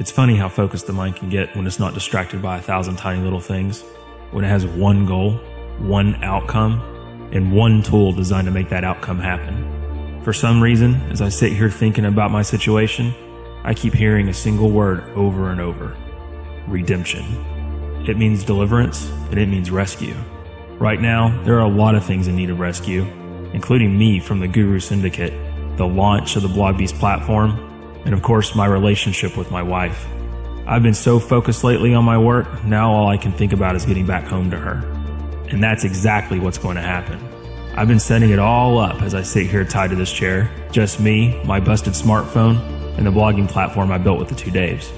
It's funny how focused the mind can get when it's not distracted by 1,000 tiny little things, when it has one goal, one outcome, and one tool designed to make that outcome happen. For some reason, as I sit here thinking about my situation, I keep hearing a single word over and over: redemption. It means deliverance, and it means rescue. Right now, there are a lot of things in need of rescue, including me from the Guru Syndicate, the launch of the BlogBeast platform, and of course my relationship with my wife. I've been so focused lately on my work, now all I can think about is getting back home to her. And that's exactly what's going to happen. I've been setting it all up as I sit here tied to this chair, just me, my busted smartphone, and the blogging platform I built with the two Daves.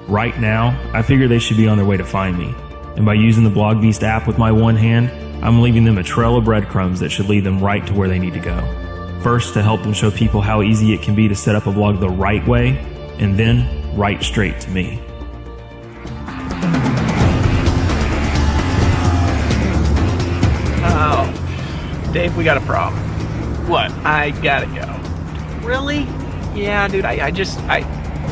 Right now, I figure they should be on their way to find me, and by using the BlogBeast app with my one hand, I'm leaving them a trail of breadcrumbs that should lead them right to where they need to go. First, to help them show people how easy it can be to set up a blog the right way, and then right straight to me. Oh, Dave, we got a problem. What? I gotta go. Really? Yeah, dude, I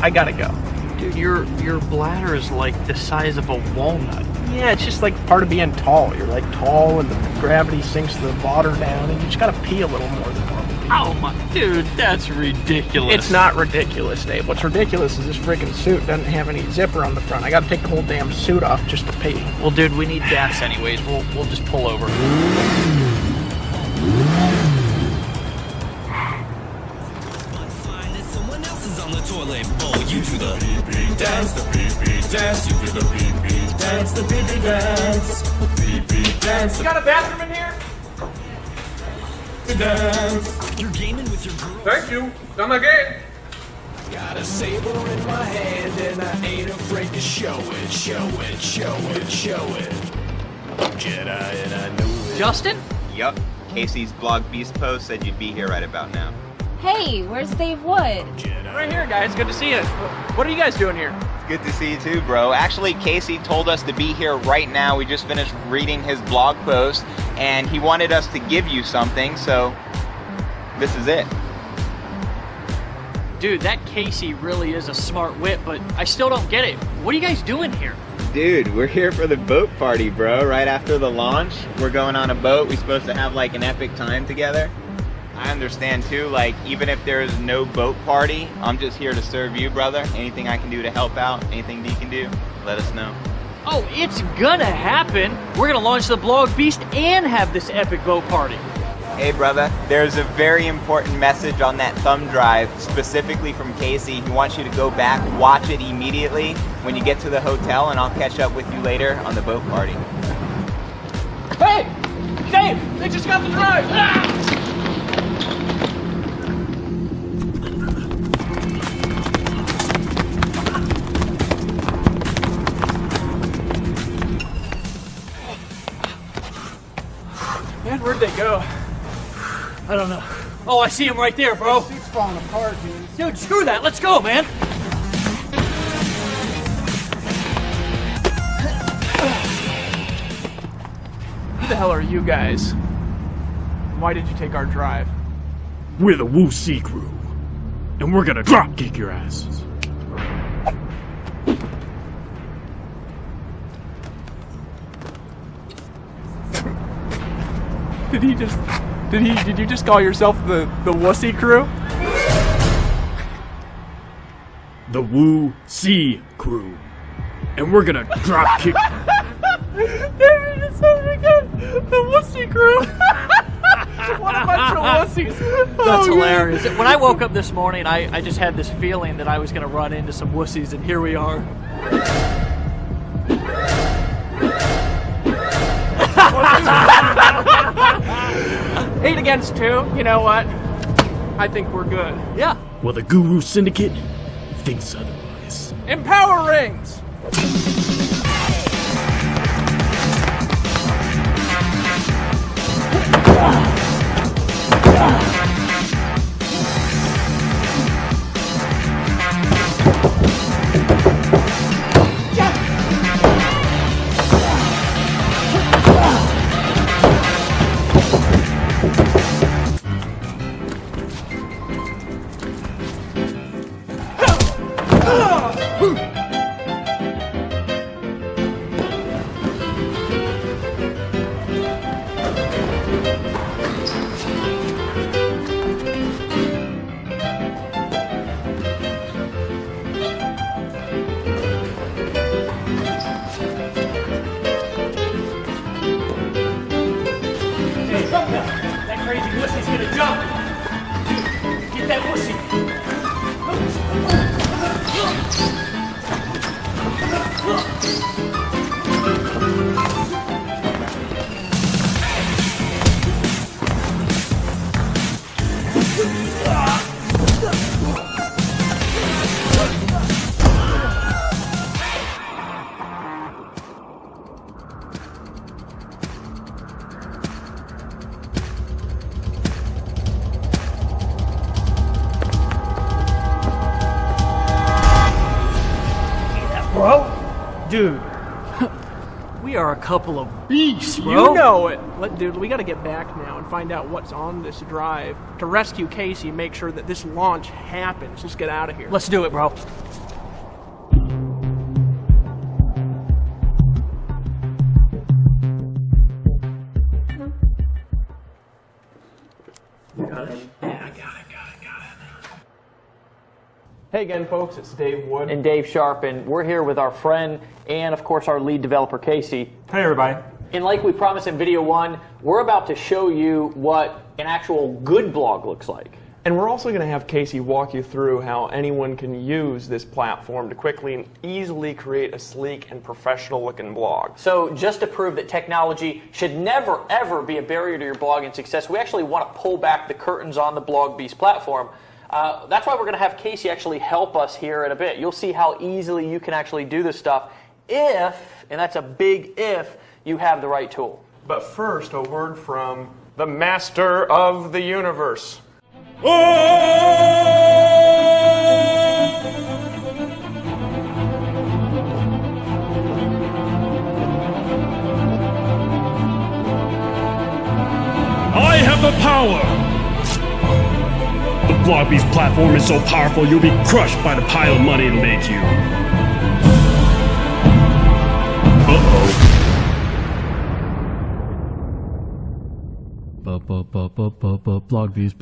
gotta go. Dude, your bladder is like the size of a walnut. Yeah, it's just like part of being tall. You're like tall and the gravity sinks the water down and you just gotta pee a little more than normal. Oh my, dude, that's ridiculous. It's not ridiculous, Dave. What's ridiculous is this freaking suit doesn't have any zipper on the front. I gotta take the whole damn suit off just to pee. Well, dude, we need gas anyways. We'll just pull over. You do the pee-pee dance, the pee-pee dance. You do the pee-pee dance, the pee-pee dance. Pee-pee dance. You got a bathroom in here? Dance. You're gaming with your girl. Thank you. Done my game. Got a saber in my hand and I ain't afraid to show it, show it, show it, show it. Jedi and I know it. Justin? Yup. Casey's BlogBeast post said you'd be here right about now. Hey, where's Dave Wood? Right here, guys. Good to see you. What are you guys doing here? Good to see you too, bro. Actually, Casey told us to be here right now. We just finished reading his blog post, and he wanted us to give you something, so this is it. Dude, that Casey really is a smart wit, but I still don't get it. What are you guys doing here? Dude, we're here for the boat party, bro. Right after the launch, we're going on a boat. We're supposed to have like an epic time together. I understand too, like, even if there's no boat party, I'm just here to serve you, brother. Anything I can do to help out, anything you can do, let us know. Oh, it's gonna happen. We're gonna launch the BlogBeast and have this epic boat party. Hey, brother, there's a very important message on that thumb drive, specifically from Casey. He wants you to go back, watch it immediately when you get to the hotel, and I'll catch up with you later on the boat party. Hey! Dave! They just got the drive! Ah! Man, where'd they go? I don't know. Oh, I see him right there, bro. The seat's falling apart, dude. Dude, screw that. Let's go, man. Who the hell are you guys? Why did you take our drive? We're the Wu C crew, and we're gonna drop kick your asses. Did you just call yourself the wussy crew? The Wu C crew, and we're gonna drop kick. David, it's so good. The wussy crew. What a bunch of wussies. That's hilarious. When I woke up this morning, I just had this feeling that I was going to run into some wussies, and here we are. 8 against 2. You know what? I think we're good. Yeah. Well, the Guru Syndicate thinks otherwise. Empower rings. Dude, We are a couple of beasts, bro. you know it. Dude, we got to get back now and find out what's on this drive to rescue Casey and make sure that this launch happens. Let's get out of here. Let's do it, bro. Hey again, folks. It's Dave Wood. And Dave Sharp, and we're here with our friend and, of course, our lead developer, Casey. Hey, everybody. And like we promised in video 1, we're about to show you what an actual good blog looks like. And we're also going to have Casey walk you through how anyone can use this platform to quickly and easily create a sleek and professional-looking blog. So just to prove that technology should never, ever be a barrier to your blogging success, we actually want to pull back the curtains on the BlogBeast platform. That's why we're going to have Casey actually help us here in a bit. You'll see how easily you can actually do this stuff if, and that's a big if, you have the right tool. But first, a word from the master of the universe. I have the power! The BlogBeast platform is so powerful you'll be crushed by the pile of money it made you. Uh-oh. BlogBeast.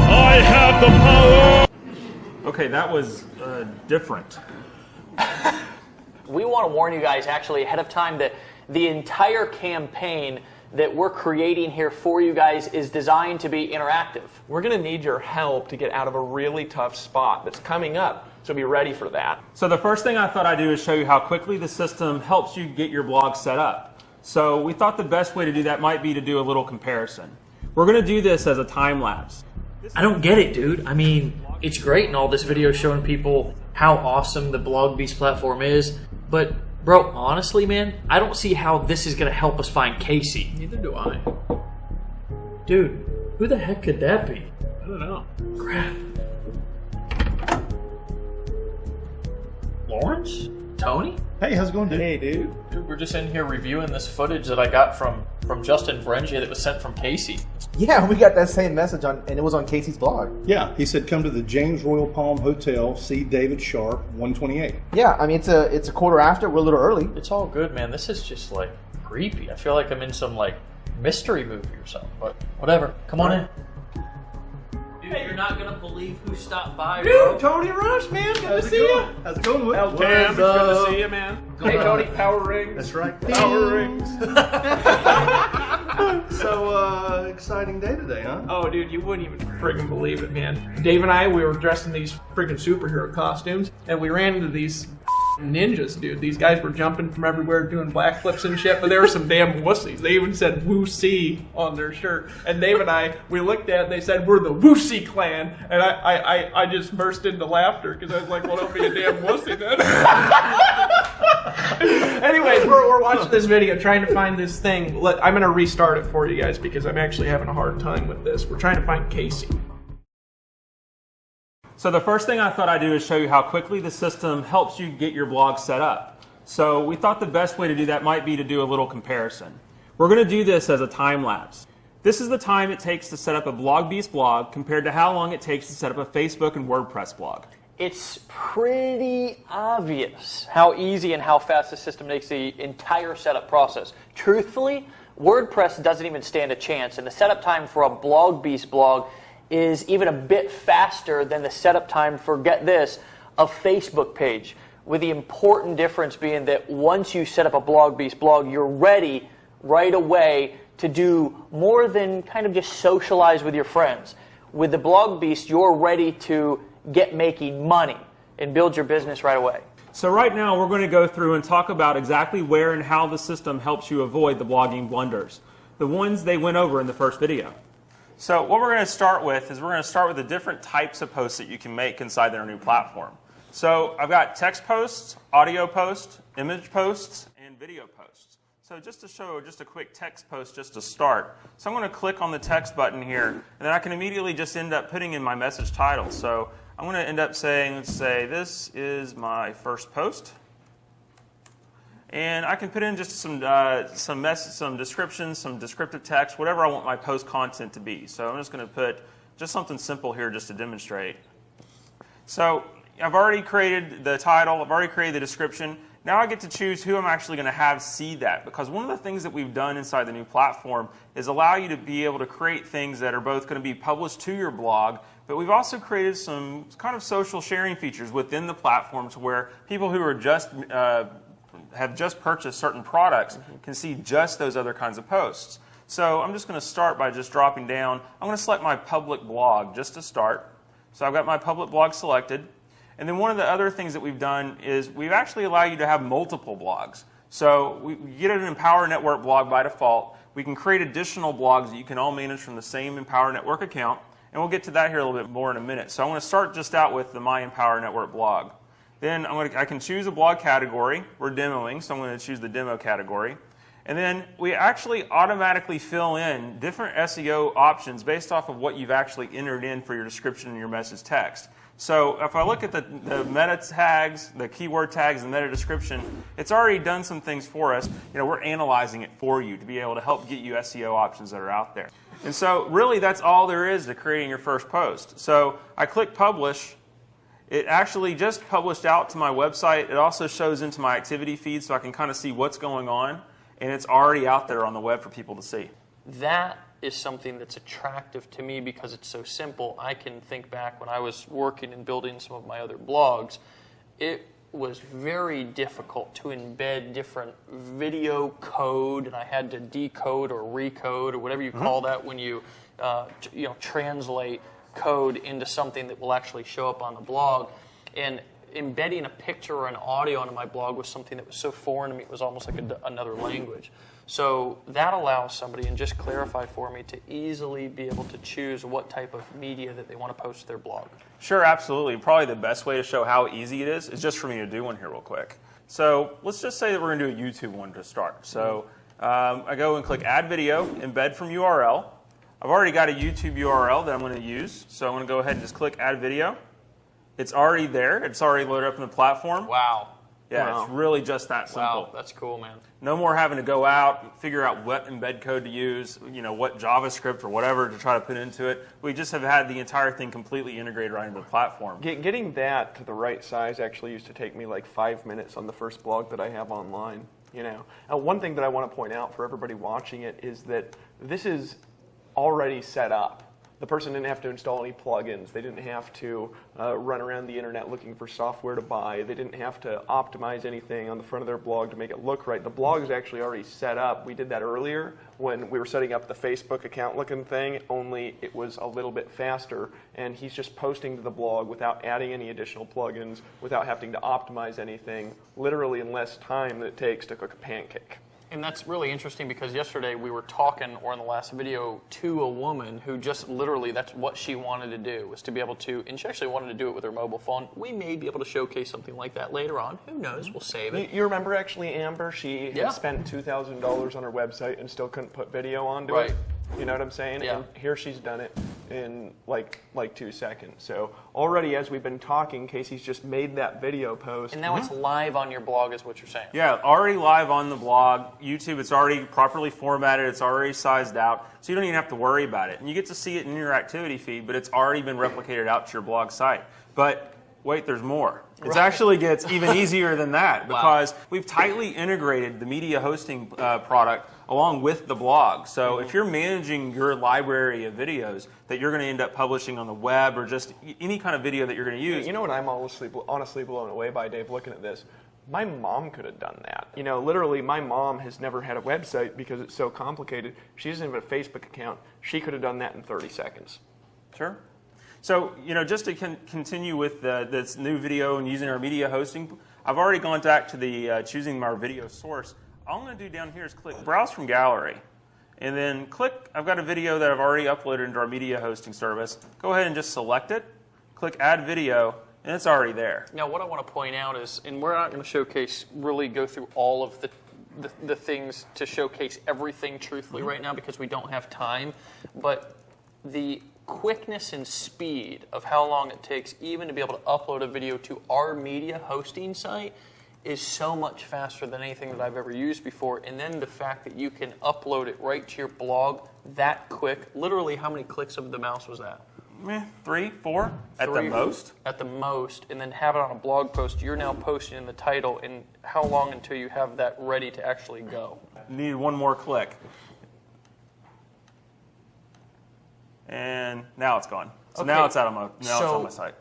I have the power! Okay, that was different. We want to warn you guys actually ahead of time that the entire campaign that we're creating here for you guys is designed to be interactive. We're going to need your help to get out of a really tough spot that's coming up, so be ready for that. So the first thing I thought I'd do is show you how quickly the system helps you get your blog set up. So we thought the best way to do that might be to do a little comparison. We're going to do this as a time lapse. I don't get it, dude. I mean, it's great in all this video showing people how awesome the BlogBeast platform is, but bro, honestly, man, I don't see how this is going to help us find Casey. Neither do I. Dude, who the heck could that be? I don't know. Crap. Lawrence? Tony? Hey, how's it going, dude? Hey, dude. Dude, we're just in here reviewing this footage that I got from Justin Berengia that was sent from Casey. Yeah, we got that same message on, and it was on Casey's blog. Yeah, he said come to the James Royal Palm Hotel, see David Sharp, 128. Yeah, I mean it's a quarter after. We're a little early. It's all good, man. This is just like creepy. I feel like I'm in some like mystery movie or something, but whatever. Come on in. Dude, you're not gonna believe who stopped by, bro. Dude, Tony Rush, man. Good to see you. How's it going, Will? Cam, it's good to see you, man. Hey, Tony, power rings. That's right. Power rings. So, exciting day today, huh? Oh, dude, you wouldn't even friggin' believe it, man. Dave and I, we were dressed in these friggin' superhero costumes, and we ran into these ninjas, dude. These guys were jumping from everywhere, doing backflips and shit, but they were some damn wussies. They even said Woo-See on their shirt. And Dave and I, we looked at it, and they said, we're the Woo-See clan. And I just burst into laughter, because I was like, well, don't be a damn wussy then. Anyways, we're watching this video, trying to find this thing. I'm going to restart it for you guys, because I'm actually having a hard time with this. We're trying to find Casey. So the first thing I thought I'd do is show you how quickly the system helps you get your blog set up. So we thought the best way to do that might be to do a little comparison. We're going to do this as a time lapse. This is the time it takes to set up a BlogBeast blog compared to how long it takes to set up a Facebook and WordPress blog. It's pretty obvious how easy and how fast the system makes the entire setup process. Truthfully, WordPress doesn't even stand a chance, and the setup time for a BlogBeast blog is even a bit faster than the setup time for, get this, a Facebook page, with the important difference being that once you set up a BlogBeast blog, you're ready right away to do more than kind of just socialize with your friends. With the BlogBeast, you're ready to get making money and build your business right away. So right now we're going to go through and talk about exactly where and how the system helps you avoid the blogging blunders, the ones they went over in the first video. So what we're going to start with is we're going to start with the different types of posts that you can make inside their new platform. So I've got text posts, audio posts, image posts, and video posts. So just to show just a quick text post just to start. So I'm going to click on the text button here, and then I can immediately just end up putting in my message title. So I'm going to end up saying, let's say, this is my first post. And I can put in just some descriptions, some descriptive text, whatever I want my post content to be. So I'm just going to put just something simple here just to demonstrate. So I've already created the title, I've already created the description. Now I get to choose who I'm actually going to have see that, because one of the things that we've done inside the new platform is allow you to be able to create things that are both going to be published to your blog, but we've also created some kind of social sharing features within the platform to where people who are just have just purchased certain products can see just those other kinds of posts. So I'm just going to start by just dropping down. I'm going to select my public blog just to start. So I've got my public blog selected. And then one of the other things that we've done is we've actually allowed you to have multiple blogs. So we get an Empower Network blog by default. We can create additional blogs that you can all manage from the same Empower Network account. And we'll get to that here a little bit more in a minute. So I'm going to start just out with the My Empower Network blog. Then I can choose a blog category. We're demoing, so I'm going to choose the demo category. And then we actually automatically fill in different SEO options based off of what you've actually entered in for your description and your message text. So if I look at the meta tags, the keyword tags, and meta description, it's already done some things for us. We're analyzing it for you to be able to help get you SEO options that are out there. And so really that's all there is to creating your first post. So I click publish. It actually just published out to my website. It also shows into my activity feed so I can kind of see what's going on. And it's already out there on the web for people to see. That is something that's attractive to me because it's so simple. I can think back when I was working and building some of my other blogs. It was very difficult to embed different video code, and I had to decode or recode or whatever you call that when you translate code into something that will actually show up on the blog. And embedding a picture or an audio onto my blog was something that was so foreign to me, it was almost like another language. So that allows somebody, and just clarify for me, to easily be able to choose what type of media that they want to post to their blog. Sure, absolutely. Probably the best way to show how easy it is just for me to do one here real quick. So let's just say that we're going to do a YouTube one to start. So I go and click Add Video, Embed from URL. I've already got a YouTube URL that I'm going to use, so I'm going to go ahead and just click Add Video. It's already there. It's already loaded up in the platform. Wow. Yeah, Wow. It's really just that simple. Wow, that's cool, man. No more having to go out, figure out what embed code to use, what JavaScript or whatever to try to put into it. We just have had the entire thing completely integrated right into the platform. Getting that to the right size actually used to take me like 5 minutes on the first blog that I have online. One thing that I want to point out for everybody watching it is that this is already set up. The person didn't have to install any plugins. They didn't have to run around the internet looking for software to buy. They didn't have to optimize anything on the front of their blog to make it look right. The blog is actually already set up. We did that earlier when we were setting up the Facebook account looking thing, only it was a little bit faster. And he's just posting to the blog without adding any additional plugins, without having to optimize anything, literally in less time than it takes to cook a pancake. And that's really interesting because yesterday we were talking, or in the last video, to a woman who just literally, that's what she wanted to do, was to be able to, and she actually wanted to do it with her mobile phone. We may be able to showcase something like that later on. Who knows? We'll save it. You remember actually Amber? She had spent $2,000 on her website and still couldn't put video onto it. You know what I'm saying? Yeah. And here she's done it in like 2 seconds. So already as we've been talking, Casey's just made that video post. And now it's live on your blog is what you're saying. Yeah, already live on the blog. YouTube, it's already properly formatted. It's already sized out. So you don't even have to worry about it. And you get to see it in your activity feed, but it's already been replicated out to your blog site. But wait, there's more. It actually gets even easier than that because we've tightly integrated the media hosting product along with the blog. So if you're managing your library of videos that you're going to end up publishing on the web or just any kind of video that you're going to use. You know what I'm honestly blown away by, Dave, looking at this? My mom could have done that. Literally, my mom has never had a website because it's so complicated. She doesn't have a Facebook account. She could have done that in 30 seconds. Sure. So, just to continue with this new video and using our media hosting, I've already gone back to the choosing our video source. All I'm going to do down here is click Browse from Gallery. And then I've got a video that I've already uploaded into our media hosting service. Go ahead and just select it, click Add Video, and it's already there. Now, what I want to point out is, and we're not going to go through all of the things to showcase everything truthfully right now because we don't have time, but the quickness and speed of how long it takes even to be able to upload a video to our media hosting site is so much faster than anything that I've ever used before. And then the fact that you can upload it right to your blog that quick. Literally, how many clicks of the mouse was that? 3, 4 at the most. At the most, and then have it on a blog post. You're now posting in the title. And how long until you have that ready to actually go? Need one more click. And now it's gone. So Okay. now it's out of my it's on my site.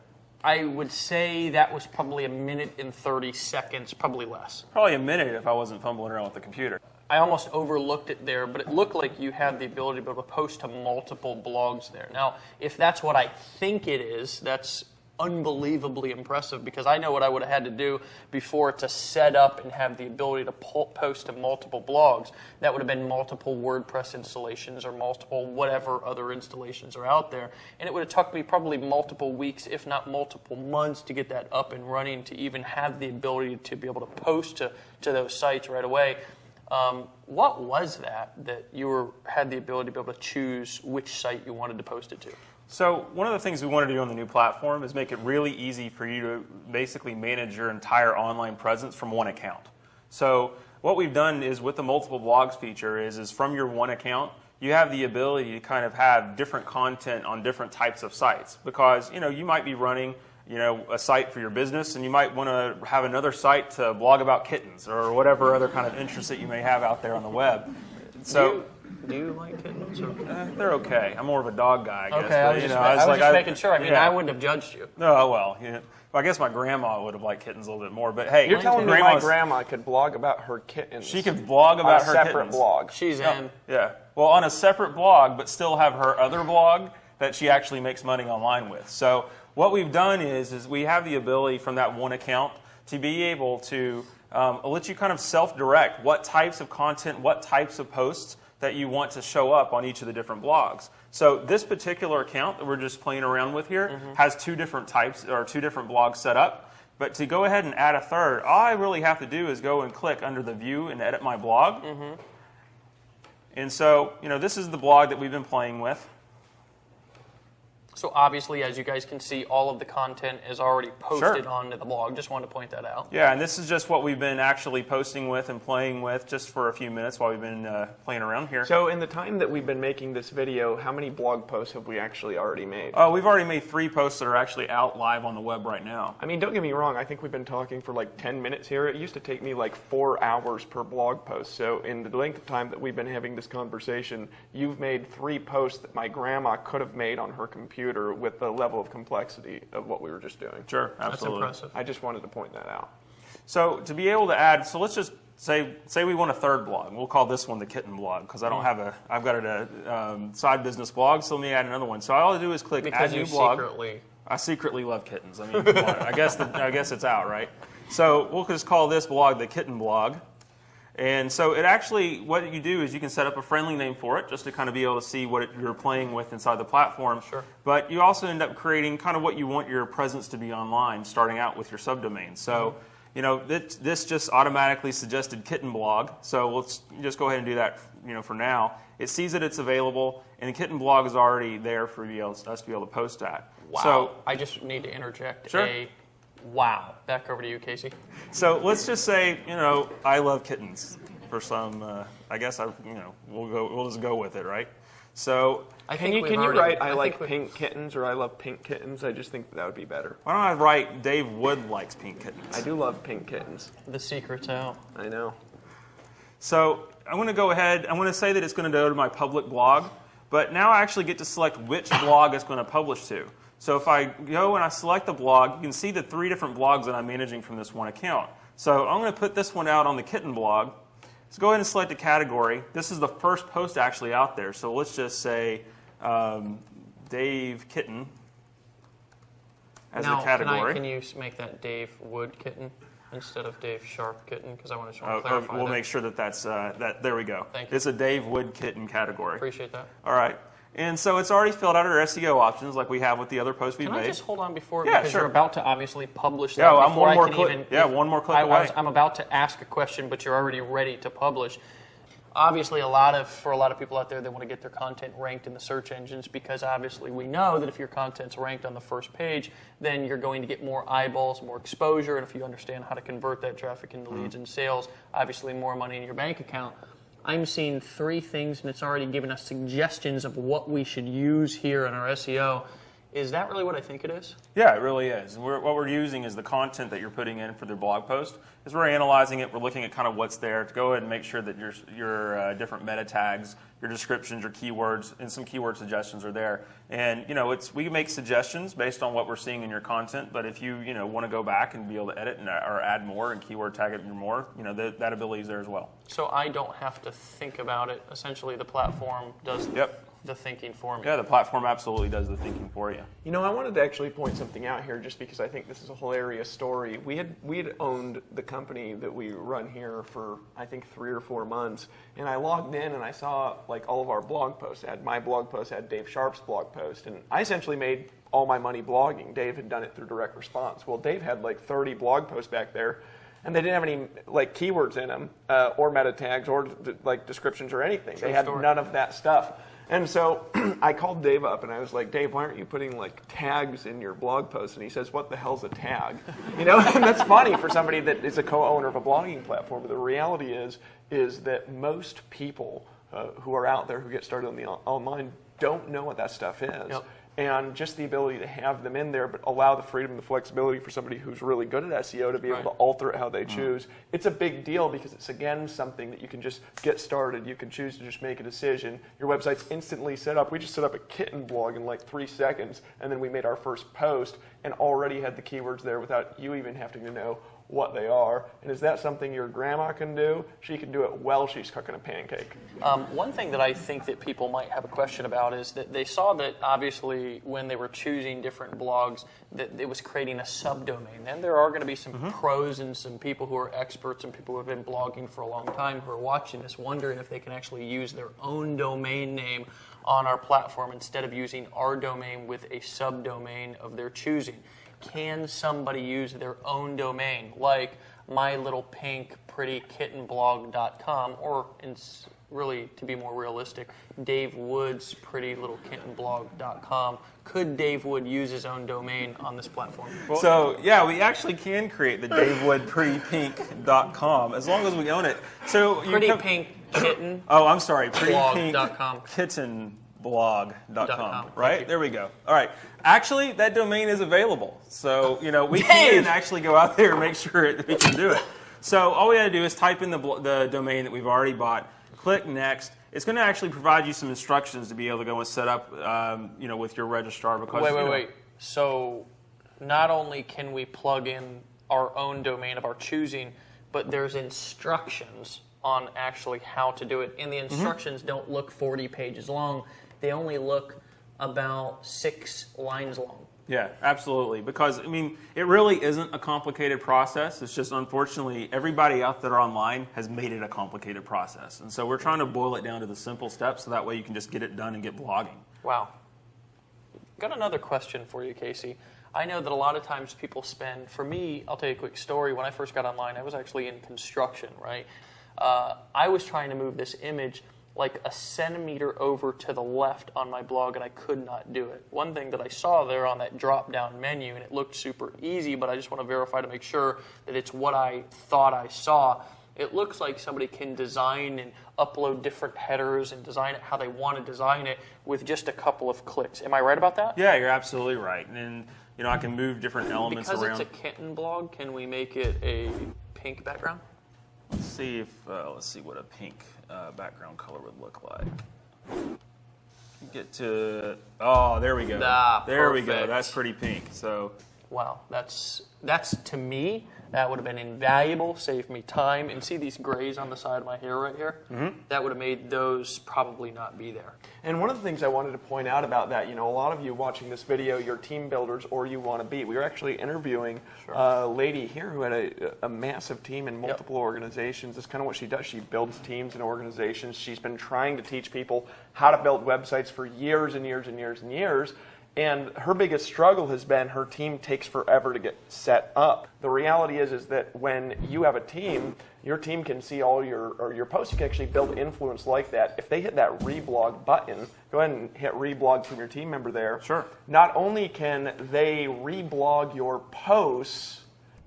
I would say that was probably a minute and 30 seconds, probably less. Probably a minute if I wasn't fumbling around with the computer. I almost overlooked it there, but it looked like you had the ability to be able to post to multiple blogs there. Now, if that's what I think it is, that's unbelievably impressive because I know what I would have had to do before to set up and have the ability to post to multiple blogs. That would have been multiple WordPress installations or multiple whatever other installations are out there. And it would have took me probably multiple weeks, if not multiple months, to get that up and running to even have the ability to be able to post to those sites right away. What was that you had the ability to be able to choose which site you wanted to post it to? So one of the things we want to do on the new platform is make it really easy for you to basically manage your entire online presence from one account. So what we've done is with the multiple blogs feature is from your one account, you have the ability to kind of have different content on different types of sites because you might be running a site for your business and you might want to have another site to blog about kittens or whatever other kind of interest that you may have out there on the web. So. Do you like kittens? Or? They're okay. I'm more of a dog guy, I guess. Okay, I was just making sure. I mean, I wouldn't have judged you. Oh, well. I guess my grandma would have liked kittens a little bit more. But hey, you're telling me my grandma could blog about her kittens. She could blog about her kittens. On a separate blog. She's in. Yeah. Well, on a separate blog, but still have her other blog that she actually makes money online with. So what we've done is we have the ability from that one account to be able to let you kind of self-direct what types of content, what types of posts that you want to show up on each of the different blogs. So this particular account that we're just playing around with here has 2 different types or 2 different blogs set up. But to go ahead and add a third, all I really have to do is go and click under the view and edit my blog. And so, this is the blog that we've been playing with. So obviously, as you guys can see, all of the content is already posted onto the blog. Just wanted to point that out. Yeah, and this is just what we've been actually posting with and playing with just for a few minutes while we've been playing around here. So in the time that we've been making this video, how many blog posts have we actually already made? Oh, we've already made 3 posts that are actually out live on the web right now. I mean, don't get me wrong. I think we've been talking for like 10 minutes here. It used to take me like 4 hours per blog post. So in the length of time that we've been having this conversation, you've made 3 posts that my grandma could have made on her computer with the level of complexity of what we were just doing. Sure, absolutely. That's impressive. I just wanted to point that out. So to be able to add, so let's just say we want a third blog. We'll call this one the kitten blog because I don't have I've got a side business blog, so let me add another one. So all I do is click add new blog. I secretly love kittens. I mean, come on. I guess it's out, right? So we'll just call this blog the kitten blog. And so it actually, what you do is you can set up a friendly name for it just to kind of be able to see what you're playing with inside the platform. Sure. But you also end up creating kind of what you want your presence to be online, starting out with your subdomain. So, this just automatically suggested kitten blog. So let's just go ahead and do that, for now. It sees that it's available, and the kitten blog is already there for us to be able to post at. Wow. So, I just need to interject Sure. Wow. Back over to you, Casey. So let's just say, I love kittens for some. I guess we'll just go with it, right? So can you write I like pink kittens or I love pink kittens? I just think that would be better. Why don't I write Dave Wood likes pink kittens? I do love pink kittens. The secret's out. I know. So I'm going to go ahead. I'm going to say that it's going to go to my public blog, but now I actually get to select which blog it's going to publish to. So if I go and I select the blog, you can see the 3 different blogs that I'm managing from this one account. So I'm going to put this one out on the kitten blog. So go ahead and select a category. This is the first post actually out there. So let's just say Dave Kitten as a category. Can you make that Dave Wood Kitten instead of Dave Sharp Kitten? Because I want to clarify We'll make sure that that's, there we go. Thank you. It's a Dave Wood Kitten category. Appreciate that. All right. And so it's already filled out our SEO options like we have with the other posts we've Can made. I just hold on before? Yeah, because sure. you're about to obviously publish that. Yeah, I'm before one I more can click. even, Yeah, one more click away. I'm about to ask a question, but you're already ready to publish. Obviously, for a lot of people out there, they want to get their content ranked in the search engines because obviously we know that if your content's ranked on the first page, then you're going to get more eyeballs, more exposure, and if you understand how to convert that traffic into leads and sales, obviously more money in your bank account. I'm seeing 3 things, and it's already given us suggestions of what we should use here in our SEO. Is that really what I think it is? Yeah, it really is. What we're using is the content that you're putting in for their blog post. As we're analyzing it, we're looking at kind of what's there to go ahead and make sure that your different meta tags, your descriptions, your keywords, and some keyword suggestions are there. And we make suggestions based on what we're seeing in your content. But if you want to go back and be able to edit or add more and keyword tag it more, that ability is there as well. So I don't have to think about it. Essentially, the platform does the thinking for me. Yeah, the platform absolutely does the thinking for you. I wanted to actually point something out here just because I think this is a hilarious story. We had owned the company that we run here for, I think, 3 or 4 months, and I logged in and I saw like all of our blog posts. I had my blog post, I had Dave Sharp's blog post, and I essentially made all my money blogging. Dave had done it through direct response. Well, Dave had like 30 blog posts back there, and they didn't have any like keywords in them or meta tags or like descriptions or anything. They had none of that stuff. And so I called Dave up and I was like, Dave, why aren't you putting like tags in your blog post? And he says, what the hell's a tag? And that's funny for somebody that is a co-owner of a blogging platform. But the reality is that most people who are out there who get started on the online don't know what that stuff is. Yep. And just the ability to have them in there, but allow the freedom and the flexibility for somebody who's really good at SEO to be able to alter it how they choose. It's a big deal because it's, again, something that you can just get started. You can choose to just make a decision. Your website's instantly set up. We just set up a kitten blog in like 3 seconds, and then we made our first post and already had the keywords there without you even having to know what they are. And is that something your grandma can do? She can do it while she's cooking a pancake. One thing that I think that people might have a question about is that they saw that obviously when they were choosing different blogs that it was creating a subdomain. And there are going to be some pros and some people who are experts and people who have been blogging for a long time who are watching this wondering if they can actually use their own domain name on our platform instead of using our domain with a subdomain of their choosing. Can somebody use their own domain, like mylittlepink.prettykittenblog.com, or really, to be more realistic, Dave Wood's prettylittlekittenblog.com? Could Dave Wood use his own domain on this platform? So, yeah, we actually can create the davewoodprettipink.com as long as we own it. So Pretty Pink Kitten. Oh, I'm sorry. Blog.com. Kittenblog.com. Right? There we go. All right. Actually, that domain is available. So, we can actually go out there and make sure that we can do it. So all we got to do is type in the domain that we've already bought, click Next. It's going to actually provide you some instructions to be able to go and set up, with your registrar. Because Wait. So not only can we plug in our own domain of our choosing, but there's instructions on actually how to do it. And the instructions don't look 40 pages long. They only look about 6 lines long. Yeah, absolutely. Because, it really isn't a complicated process. It's just, unfortunately, everybody out there online has made it a complicated process. And so we're trying to boil it down to the simple steps so that way you can just get it done and get blogging. Wow. Got another question for you, Casey. I know that a lot of times people for me, I'll tell you a quick story. When I first got online, I was actually in construction, right? I was trying to move this image like a centimeter over to the left on my blog, and I could not do it. One thing that I saw there on that drop-down menu, and it looked super easy, but I just want to verify to make sure that it's what I thought I saw. It looks like somebody can design and upload different headers and design it how they want to design it with just a couple of clicks. Am I right about that? Yeah, you're absolutely right. And I can move different elements around. Because it's a kitten blog, can we make it a pink background? Let's see what a pink background color would look like. Get to there we go. There we go. That's pretty pink. So wow, that's to me That would have been invaluable, saved me time. And see these grays on the side of my hair right here? Mm-hmm. That would have made those probably not be there. And one of the things I wanted to point out about that, a lot of you watching this video, you're team builders or you want to be. We were actually interviewing a lady here who had a massive team in multiple organizations. That's kind of what she does. She builds teams and organizations. She's been trying to teach people how to build websites for years and years and years and years. And her biggest struggle has been her team takes forever to get set up. The reality is that when you have a team, your team can see all your posts. You can actually build influence like that. If they hit that reblog button, go ahead and hit reblog from your team member there. Sure. Not only can they reblog your posts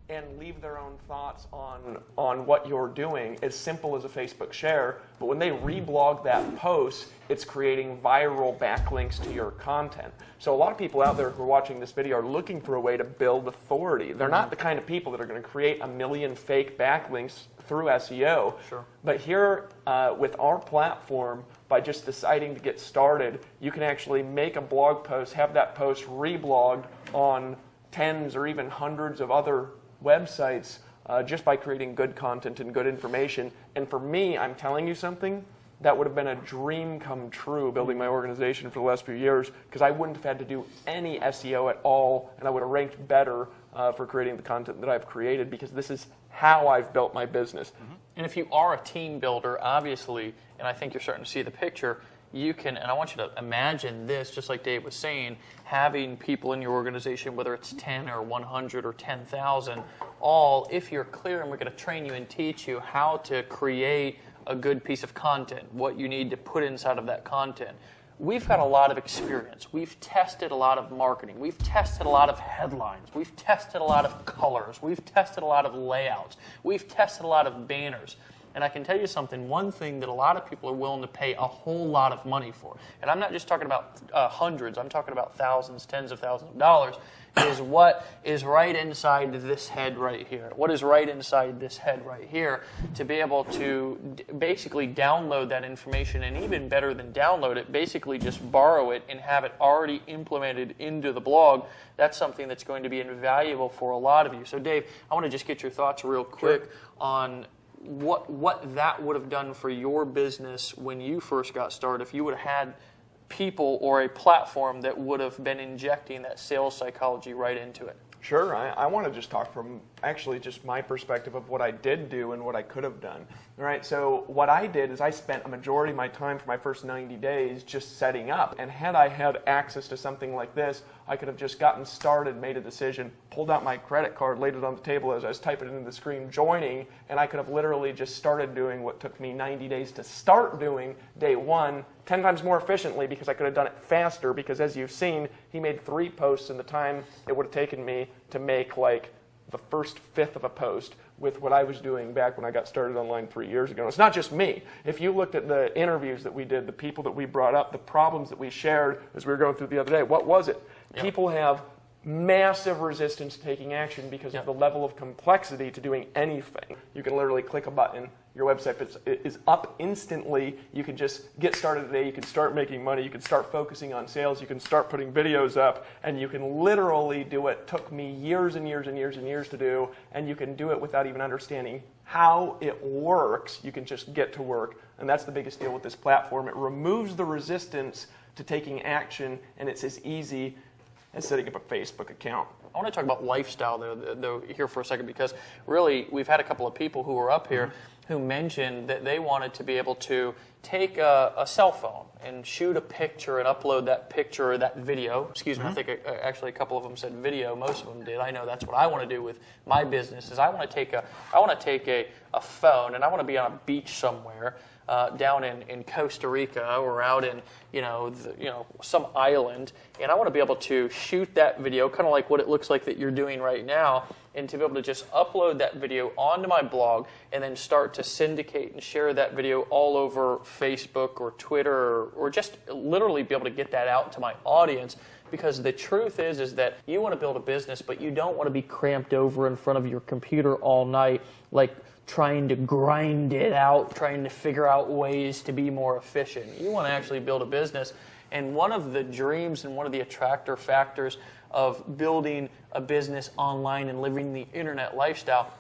and leave their own thoughts on what you're doing, as simple as a Facebook share, but when they reblog that post, it's creating viral backlinks to your content. So a lot of people out there who are watching this video are looking for a way to build authority. They're not the kind of people that are going to create a million fake backlinks through SEO. Sure. But here, with our platform, by just deciding to get started, you can actually make a blog post, have that post reblogged on tens or even hundreds of other websites just by creating good content and good information. And for me, I'm telling you something, that would have been a dream come true building my organization for the last few years, because I wouldn't have had to do any SEO at all, and I would have ranked better for creating the content that I've created, because this is how I've built my business. Mm-hmm. And if you are a team builder, obviously, and I think you're starting to see the picture, you can, and I want you to imagine this, just like Dave was saying, having people in your organization, whether it's 10 or 100 or 10,000, all, if you're clear, and we're going to train you and teach you how to create a good piece of content, what you need to put inside of that content. We've got a lot of experience. We've tested a lot of marketing. We've tested a lot of headlines. We've tested a lot of colors. We've tested a lot of layouts. We've tested a lot of banners. And I can tell you something, one thing that a lot of people are willing to pay a whole lot of money for, and I'm not just talking about hundreds, I'm talking about thousands, tens of thousands of dollars, is what is right inside this head right here. What is right inside this head right here to be able to basically download that information, and even better than download it, basically just borrow it and have it already implemented into the blog. That's something that's going to be invaluable for a lot of you. So Dave, I want to just get your thoughts real quick on what that would have done for your business when you first got started, if you would have had people or a platform that would have been injecting that sales psychology right into it. Sure. I want to just talk from actually just my perspective of what I did do and what I could have done. All right, so what I did is I spent a majority of my time for my first 90 days just setting up. And had I had access to something like this, I could have just gotten started, made a decision, pulled out my credit card, laid it on the table as I was typing it into the screen, joining, and I could have literally just started doing what took me 90 days to start doing day one, 10 times more efficiently, because I could have done it faster, because as you've seen, he made 3 posts in the time it would have taken me to make like the first fifth of a post with what I was doing back when I got started online 3 years ago. And it's not just me. If you looked at the interviews that we did, the people that we brought up, the problems that we shared as we were going through the other day, what was it? Yep. People have massive resistance to taking action because of the level of complexity to doing anything. You can literally click a button, your website is up instantly, you can just get started today, you can start making money, you can start focusing on sales, you can start putting videos up, and you can literally do what took me years and years and years and years to do, and you can do it without even understanding how it works. You can just get to work, and that's the biggest deal with this platform. It removes the resistance to taking action, and it's as easy as setting up a Facebook account. I want to talk about lifestyle though here for a second, because really we've had a couple of people who were up here who mentioned that they wanted to be able to take a cell phone and shoot a picture and upload that picture or that video. Excuse me, I think actually a couple of them said video. Most of them did. I know that's what I want to do with my business. Is I want to take a phone, and I want to be on a beach somewhere. Down in Costa Rica or out in some island, and I want to be able to shoot that video, kind of like what it looks like that you're doing right now, and to be able to just upload that video onto my blog and then start to syndicate and share that video all over Facebook or Twitter or just literally be able to get that out to my audience. Because the truth is that you want to build a business, but you don't want to be cramped over in front of your computer all night, like trying to grind it out, trying to figure out ways to be more efficient. You want to actually build a business. And one of the dreams and one of the attractor factors of building a business online and living the internet lifestyle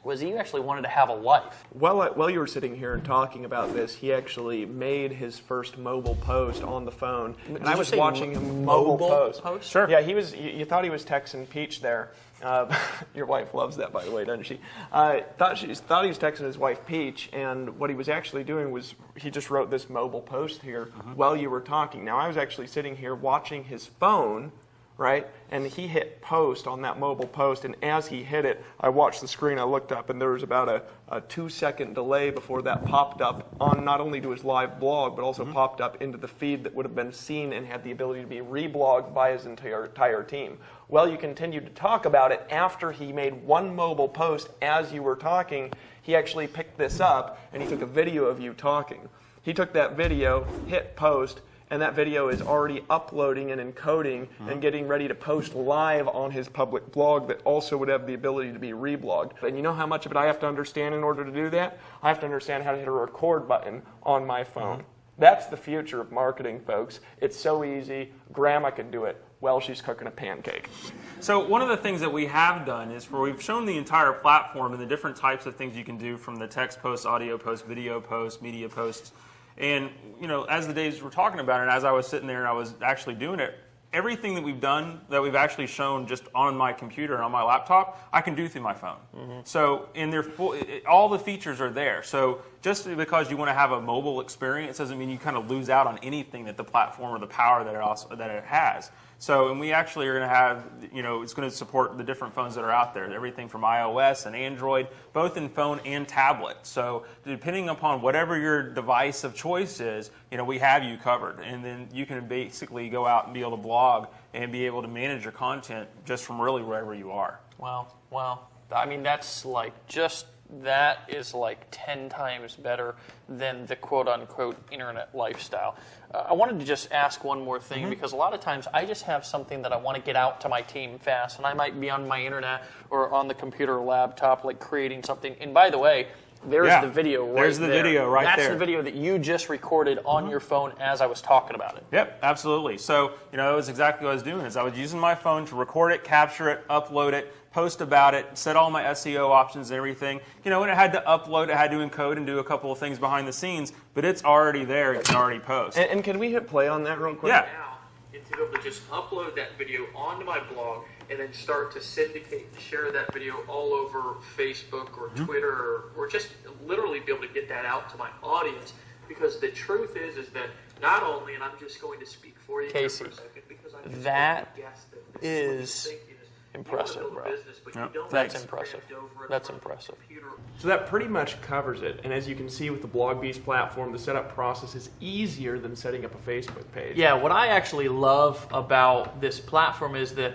was that you actually wanted to have a life. While you were sitting here and talking about this, he actually made his first mobile post on the phone, and I was watching him mobile post. Sure. Yeah, he was. You thought he was texting Peach there. Your wife loves that, by the way, doesn't she? Thought he was texting his wife Peach, and what he was actually doing was he just wrote this mobile post here while you were talking. Now I was actually sitting here watching his phone. Right? And he hit post on that mobile post, and as he hit it, I watched the screen, I looked up, and there was about a 2-second delay before that popped up on not only to his live blog, but also popped up into the feed that would have been seen and had the ability to be reblogged by his entire team. Well, you continued to talk about it after he made one mobile post as you were talking. He actually picked this up, and he took a video of you talking. He took that video, hit post, and that video is already uploading and encoding and getting ready to post live on his public blog that also would have the ability to be reblogged. And you know how much of it I have to understand in order to do that? I have to understand how to hit a record button on my phone. That's the future of marketing, folks. It's so easy. Grandma can do it. Well, she's cooking a pancake. So one of the things that we have done is we've shown the entire platform and the different types of things you can do, from the text posts, audio posts, video posts, media posts. And, you know, as the days were talking about it, as I was sitting there and I was actually doing it, everything that we've done, that we've actually shown just on my computer and on my laptop, I can do through my phone. So, and all the features are there. So just because you want to have a mobile experience doesn't mean you kind of lose out on anything that the platform or the power that it has. So, and we actually are going to have, you know, it's going to support the different phones that are out there, everything from iOS and Android, both in phone and tablet. So, depending upon whatever your device of choice is, you know, we have you covered. And then you can basically go out and be able to blog and be able to manage your content just from really wherever you are. Wow. I mean, that is like 10 times better than the quote-unquote internet lifestyle. I wanted to just ask one more thing, because a lot of times I just have something that I want to get out to my team fast, and I might be on my internet or on the computer or laptop, like creating something. And by the way, there's the video right there. There's the video right there. That's the video that you just recorded on your phone as I was talking about it. Yep, absolutely. So, you know, that was exactly what I was doing, is I was using my phone to record it, capture it, upload it, post about it, set all my SEO options and everything. You know, when it had to upload, it had to encode and do a couple of things behind the scenes, but it's already there. It can already post. And can we hit play on that real quick? Yeah. Now, to be able to just upload that video onto my blog and then start to syndicate and share that video all over Facebook or Twitter, or just literally be able to get that out to my audience. Because the truth is that not only, and I'm just going to speak for you Casey, for a second, because I'm just that is impressive, bro. That's impressive. That's impressive. So that pretty much covers it. And as you can see with the BlogBeast platform, the setup process is easier than setting up a Facebook page. Yeah, what I actually love about this platform is that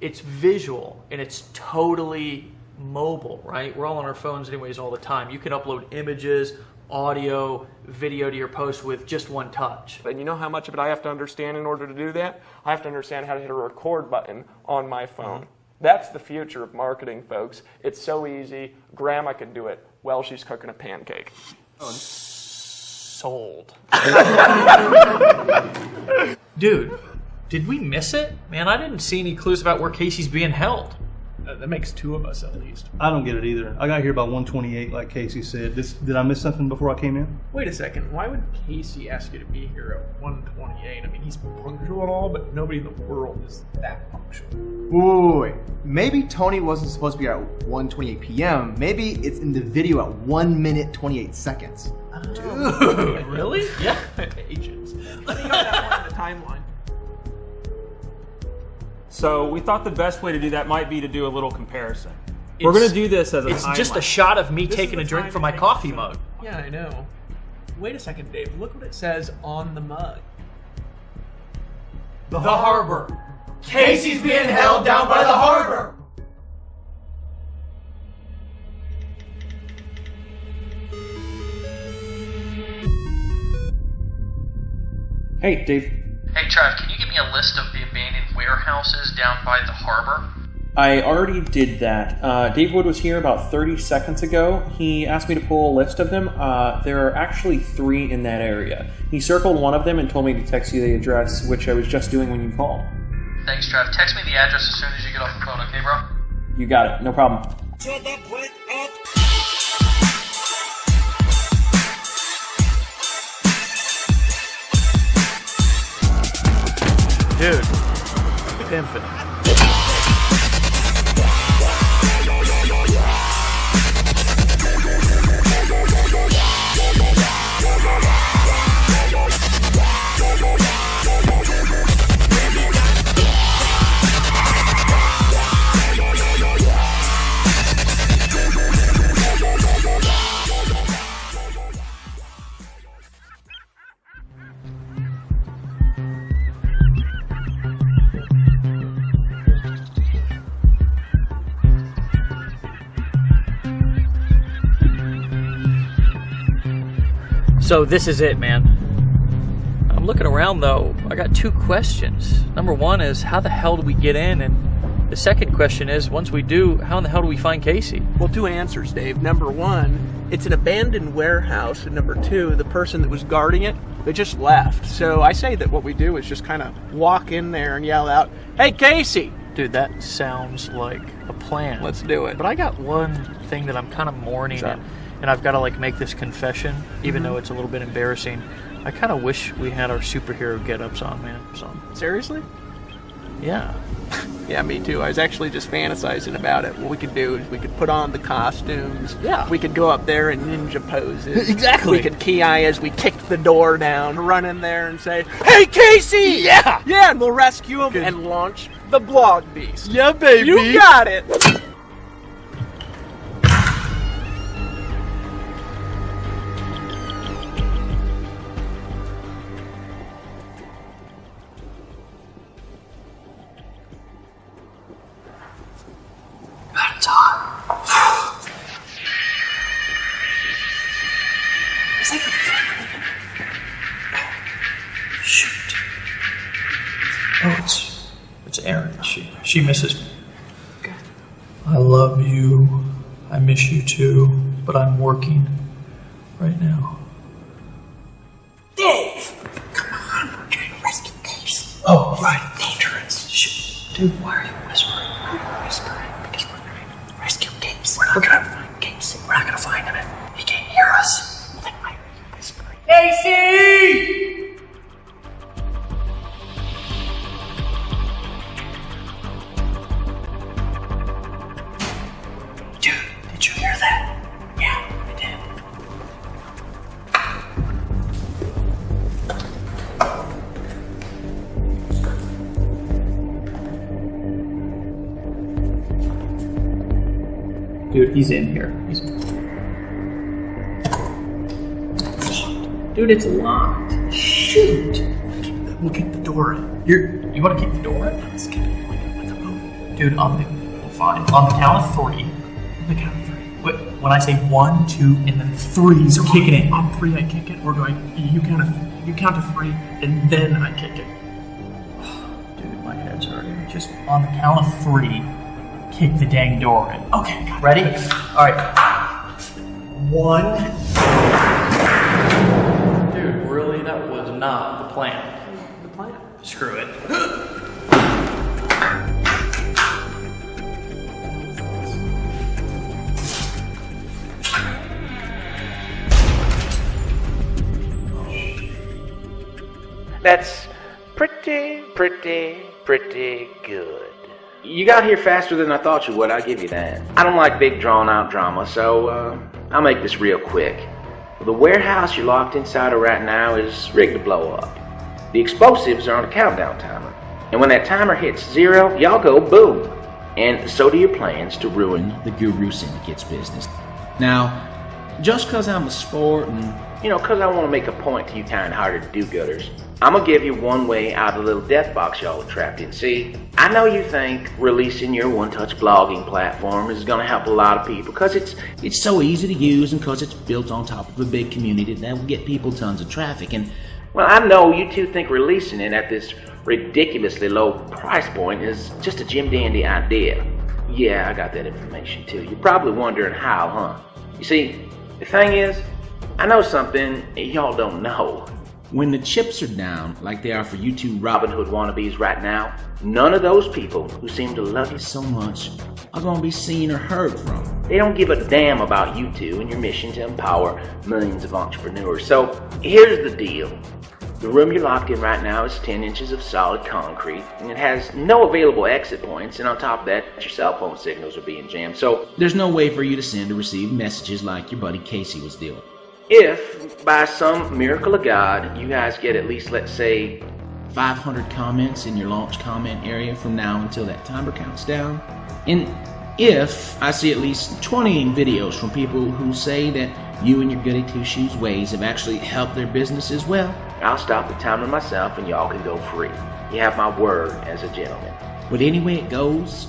it's visual and it's totally mobile, right? We're all on our phones anyways all the time. You can upload images, audio, video to your post with just one touch. And you know how much of it I have to understand in order to do that? I have to understand how to hit a record button on my phone. That's the future of marketing, folks. It's so easy. Grandma can do it. Well, she's cooking a pancake. Sold. Dude, did we miss it? Man, I didn't see any clues about where Casey's being held. That makes two of us at least. I don't get it either. I got here about 1:28, like Casey said. Did I miss something before I came in? Wait a second. Why would Casey ask you to be here at 1:28? I mean, he's punctual and all, but nobody in the world is that punctual. Wait. Maybe Tony wasn't supposed to be here at 1:28 p.m. Maybe it's in the video at 1 minute 28 seconds. Dude, really? Yeah. Agents. Let me know that one in the timeline. So we thought the best way to do that might be to do a little comparison. We're going to do this as a It's timeline. just a shot of me taking a drink from my coffee mug. Yeah, I know. Wait a second, Dave. Look what it says on the mug. The harbor. Casey's being held down by the harbor. Hey, Dave. Hey, Trav, can you give me a list of the abandoned warehouses down by the harbor? I already did that. Dave Wood was here about 30 seconds ago. He asked me to pull a list of them. There are actually 3 in that area. He circled one of them and told me to text you the address, which I was just doing when you called. Thanks, Trev. Text me the address as soon as you get off the phone, okay, bro? You got it. No problem. Dude, pimpin'. So this is it, man. I'm looking around though. I got 2 questions. Number 1 is, how the hell do we get in? And the second question is, once we do, how in the hell do we find Casey? Well, 2 answers, Dave. Number 1, it's an abandoned warehouse. And number 2, the person that was guarding it, they just left. So I say that what we do is just kind of walk in there and yell out, "Hey, Casey!" Dude, that sounds like a plan. Let's do it. But I got one thing that I'm kind of mourning, and I've got to like make this confession, even though it's a little bit embarrassing. I kind of wish we had our superhero get-ups on, man. So, seriously? Yeah. Yeah, me too. I was actually just fantasizing about it. What we could do is we could put on the costumes. Yeah. We could go up there in ninja poses. Exactly. We could key-eye as we kicked the door down, run in there and say, "Hey, Casey!" Yeah! Yeah, and we'll rescue him and launch the blog beast. Yeah, baby! You got it! It's hot. It's like a shoot. Oh, it's Erin. She misses me. Okay. I love you. I miss you too. But I'm working right now. Dave! Come on, we're trying to rescue Casey. Oh, right. Dangerous. Shit. Dude, why are you whispering? We're whispering because we're trying to rescue Casey. We're trying to find Casey. We're not gonna find him if he can't hear us. Well, then why are you whispering? Casey! Dude, did you hear that? Yeah, I did. Dude, he's in here. Dude, it's locked. Shoot. We'll kick the door in. You want to kick the door in? Let's kick it with the boat. Dude, fine. On the count of 3. On the count of 3. Wait, when I say 1, 2, and then 3, so kick it in. On 3, I kick it, or do you count to 3, and then I kick it? Dude, my head's hurting. Just on the count of 3. Kick the dang door in. Okay, got it. Ready? Alright. 1. Dude, really? That was not the plan. The plan. Screw it. That's pretty good. You got here faster than I thought you would, I'll give you that. I don't like big drawn-out drama, so I'll make this real quick. The warehouse you're locked inside of right now is rigged to blow up. The explosives are on a countdown timer, and when that timer hits 0, y'all go boom. And so do your plans to ruin the Guru Syndicate's business. Now, just because I'm a sport and, because I want to make a point to you kind-hearted do-gooders, I'm going to give you one way out of the little death box y'all are trapped in. See, I know you think releasing your one-touch blogging platform is going to help a lot of people because it's so easy to use and because it's built on top of a big community that will get people tons of traffic. And, well, I know you two think releasing it at this ridiculously low price point is just a Jim Dandy idea. Yeah, I got that information too. You're probably wondering how, huh? You see, the thing is, I know something y'all don't know. when the chips are down, like they are for you two Robin Hood wannabes right now, none of those people who seem to love you so much are gonna be seen or heard from. They don't give a damn about you two and your mission to empower millions of entrepreneurs. So here's the deal. The room you're locked in right now is 10 inches of solid concrete, and it has no available exit points, and on top of that, your cell phone signals are being jammed, so there's no way for you to send or receive messages like your buddy Casey was doing. If, by some miracle of God, you guys get at least, let's say, 500 comments in your launch comment area from now until that timer counts down, and if I see at least 20 videos from people who say that you and your goody two-shoes ways have actually helped their businesses, well, I'll stop the timer myself and y'all can go free. You have my word as a gentleman. But anyway it goes,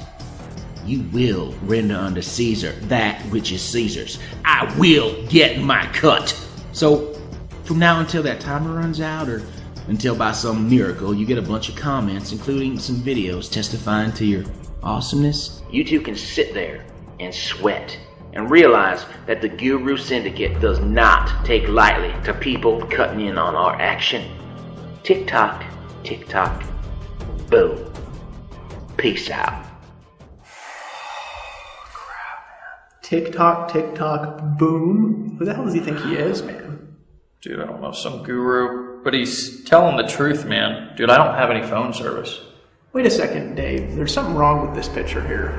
you will render unto Caesar that which is Caesar's. I will get my cut. So, from now until that timer runs out, or until by some miracle you get a bunch of comments, including some videos testifying to your awesomeness, you two can sit there and sweat and realize that the Guru Syndicate does not take lightly to people cutting in on our action. Tick-tock, tick-tock, boom. Peace out. Tick-tock, tick-tock, boom. Who the hell does he think he is, man? Dude, I don't know, some guru. But he's telling the truth, man. Dude, I don't have any phone service. Wait a second, Dave. There's something wrong with this picture here.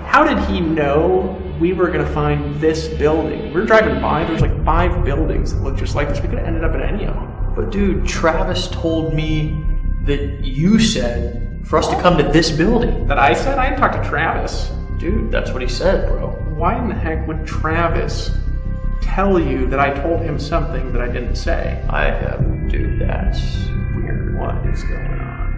How did he know we were going to find this building? We were driving by, there's like 5 buildings that look just like this. We could have ended up at any of them. But dude, Travis told me that you said for us to come to this building. That I said? I didn't talk to Travis. Dude, that's what he said, bro. Why in the heck would Travis tell you that I told him something that I didn't say? Dude, that's weird. What is going on?